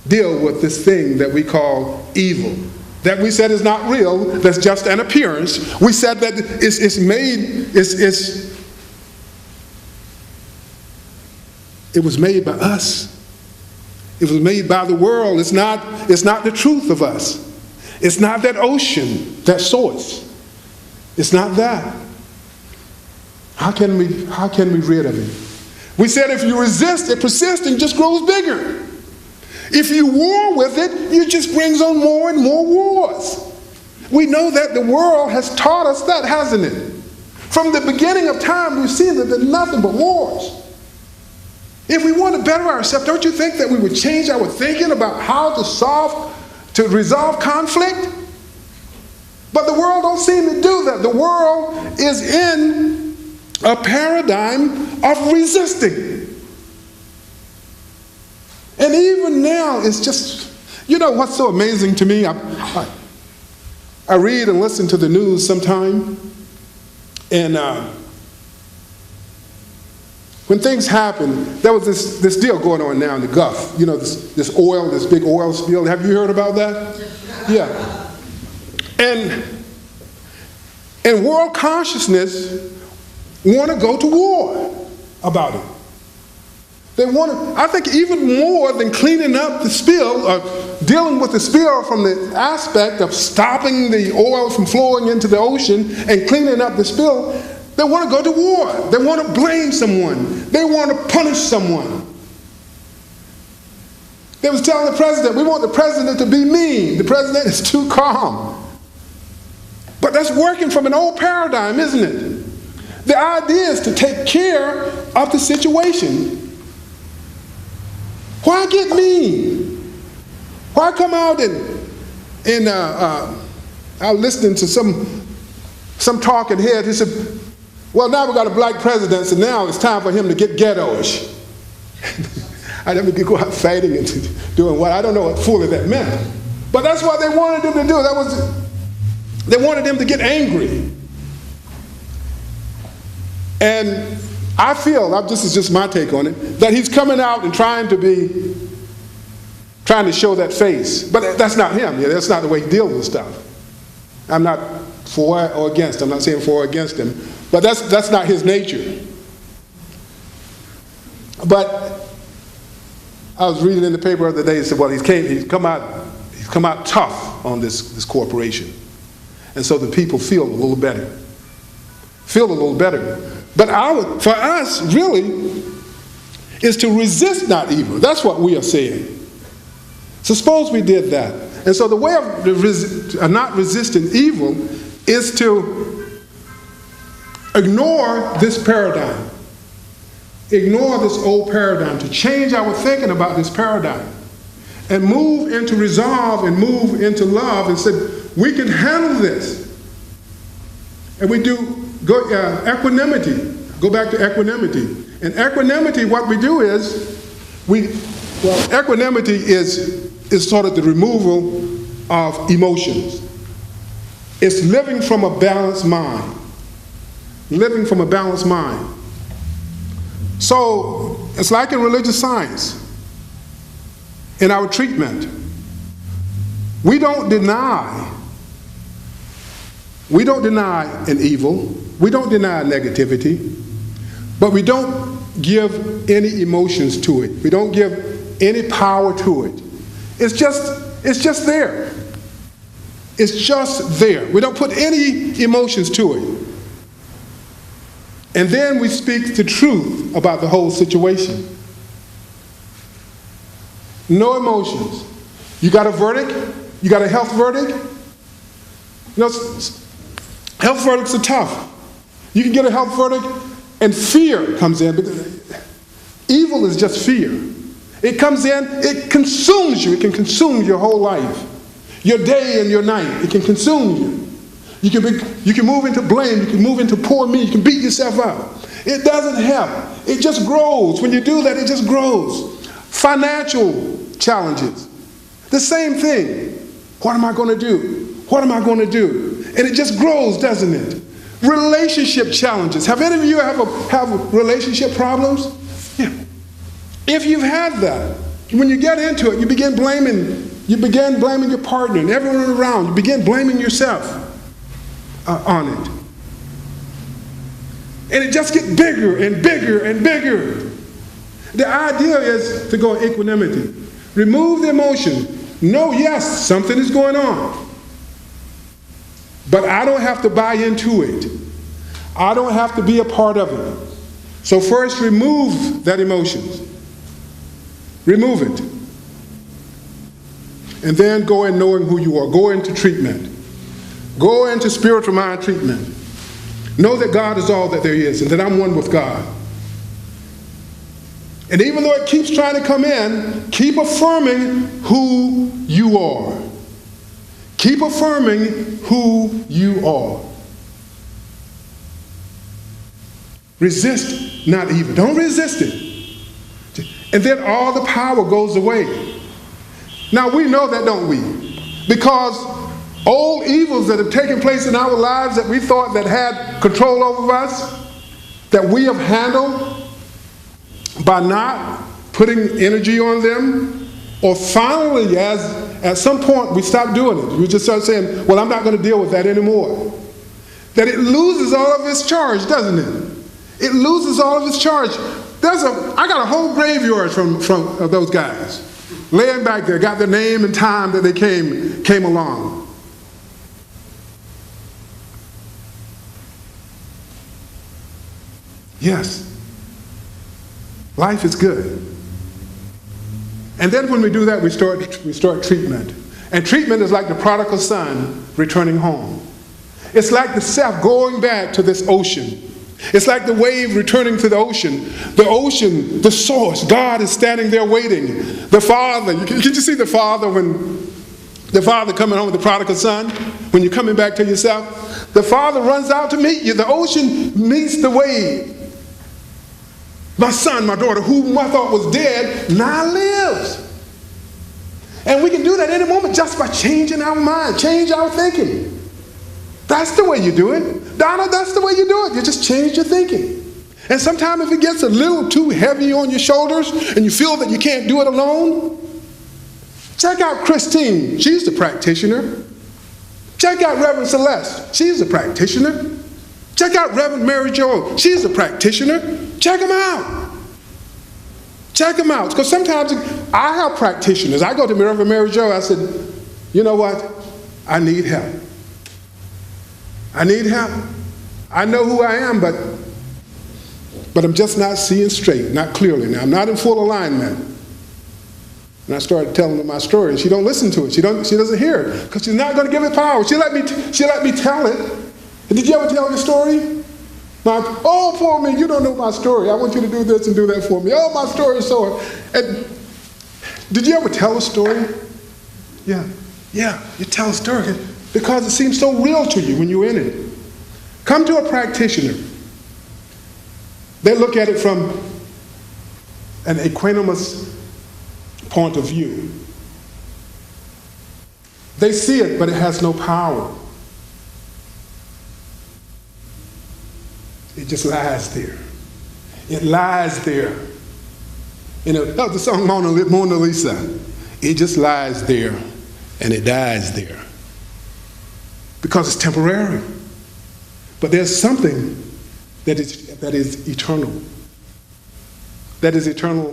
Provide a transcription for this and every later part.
deal with this thing that we call evil, that we said is not real, that's just an appearance. We said that it was made by us. It was made by the world. It's not the truth of us. It's not that ocean, that source. It's not that. How can we rid of it? We said if you resist, it persists and just grows bigger. If you war with it, it just brings on more and more wars. We know that the world has taught us that, hasn't it? From the beginning of time, we've seen that there's nothing but wars. If we want to better ourselves, don't you think that we would change our thinking about how to resolve conflict? But the world don't seem to do that. The world is in a paradigm of resisting. And even now, it's just, you know what's so amazing to me? I read and listen to the news sometime, and when things happen, there was this deal going on now in the Gulf. You know, this big oil spill. Have you heard about that? Yeah. And world consciousness want to go to war about it. They want to, I think even more than cleaning up the spill, or dealing with the spill from the aspect of stopping the oil from flowing into the ocean and cleaning up the spill, they want to go to war. They want to blame someone. They want to punish someone. They was telling the president, we want the president to be mean. The president is too calm. But that's working from an old paradigm, isn't it? The idea is to take care of the situation. Why get mean? Why come out and I was listening to some talking head. He said, well, now we got a black president, so now it's time for him to get ghettoish. I never could go out fighting and doing what, I don't know what fully that meant. But that's what they wanted him to do. They wanted him to get angry. And I feel, this is just my take on it, that he's coming out and trying to show that face. But that's not him. Yeah, that's not the way he deals with stuff. I'm not for or against. I'm not saying for or against him. But that's not his nature. But I was reading in the paper the other day, it said, well, he's come out tough on this corporation. And so the people feel a little better. But for us, really, is to resist not evil. That's what we are saying. So suppose we did that. And so the way of not resisting evil is to ignore this paradigm. Ignore this old paradigm, to change our thinking about this paradigm. And move into resolve and move into love and say, we can handle this. And we do equanimity. Go back to equanimity. And equanimity, what we do is, equanimity is sort of the removal of emotions. It's living from a balanced mind. Living from a balanced mind. So, it's like in religious science. In our treatment, we don't deny an evil, we don't deny negativity, but we don't give any emotions to it. We don't give any power to it. It's just there. It's just there. We don't put any emotions to it. And then we speak the truth about the whole situation. No emotions. You got a verdict? You got a health verdict? You know, health verdicts are tough. You can get a health verdict and fear comes in. Evil is just fear. It comes in, it consumes you. It can consume your whole life. Your day and your night. It can consume you. You can move into blame. You can move into poor me. You can beat yourself up. It doesn't help. It just grows. When you do that, it just grows. Financial challenges. The same thing. What am I going to do? What am I going to do? And it just grows, doesn't it? Relationship challenges. Have any of you have relationship problems? Yeah. If you've had that, When you get into it, you begin blaming your partner and everyone around. You begin blaming yourself on it. And it just gets bigger and bigger and bigger. The idea is to go in equanimity. Remove the emotion. Know, yes, something is going on. But I don't have to buy into it. I don't have to be a part of it. So first, remove that emotion. Remove it. And then go in knowing who you are. Go into treatment. Go into spiritual mind treatment. Know that God is all that there is and that I'm one with God. And even though it keeps trying to come in, keep affirming who you are. Keep affirming who you are. Resist not evil. Don't resist it. And then all the power goes away. Now we know that, don't we? Because old evils that have taken place in our lives that we thought that had control over us, that we have handled by not putting energy on them, or finally, at some point we stop doing it. We just start saying, well, I'm not going to deal with that anymore. That it loses all of its charge, doesn't it? It loses all of its charge. I got a whole graveyard from of those guys laying back there, got their name and time that they came along. Yes, life is good. And then when we do that, we start treatment. And treatment is like the prodigal son returning home. It's like the self going back to this ocean. It's like the wave returning to the ocean. The ocean, the source, God is standing there waiting. The father, can you see the father when the father coming home with the prodigal son? When you're coming back to yourself, the father runs out to meet you. The ocean meets the wave. My son, my daughter, whom I thought was dead, now lives. And we can do that any moment just by changing our mind, change our thinking. That's the way you do it. Donna, that's the way you do it. You just change your thinking. And sometimes if it gets a little too heavy on your shoulders and you feel that you can't do it alone, check out Christine. She's the practitioner. Check out Reverend Celeste. She's a practitioner. Check out Reverend Mary Jo. She's a practitioner. Check them out. Check them out. Because sometimes I have practitioners. I go to Reverend Mary Jo. I said, you know what? I need help. I need help. I know who I am, but I'm just not seeing straight, not clearly. Now, I'm not in full alignment. And I started telling her my story, and she don't listen to it. She doesn't hear it, because she's not going to give it power. She let me tell it. And did you ever tell your story? Oh, poor me, you don't know my story. I want you to do this and do that for me. Oh, my story is so hard. And did you ever tell a story? Yeah, you tell a story because it seems so real to you when you're in it. Come to a practitioner. They look at it from an equanimous point of view. They see it, but it has no power. It just lies there. It lies there. You know, that was the song Mona Lisa. It just lies there and it dies there. Because it's temporary. But there's something that is eternal. That is eternal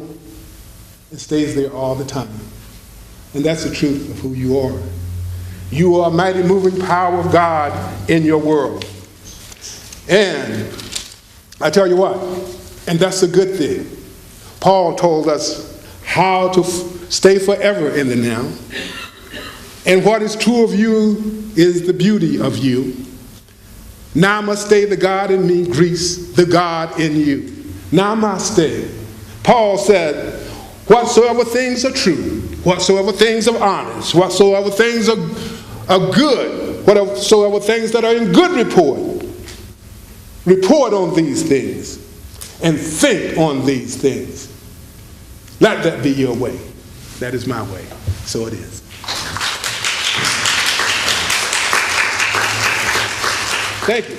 and stays there all the time. And that's the truth of who you are. You are a mighty moving power of God in your world. And I tell you what, and that's a good thing. Paul told us how to stay forever in the now. And what is true of you is the beauty of you. Namaste, the God in me, Greece, the God in you. Namaste. Paul said, whatsoever things are true, whatsoever things are honest, whatsoever things are good, whatsoever things that are in good report on these things and think on these things. Let that be your way. That is my way. So it is. Thank you.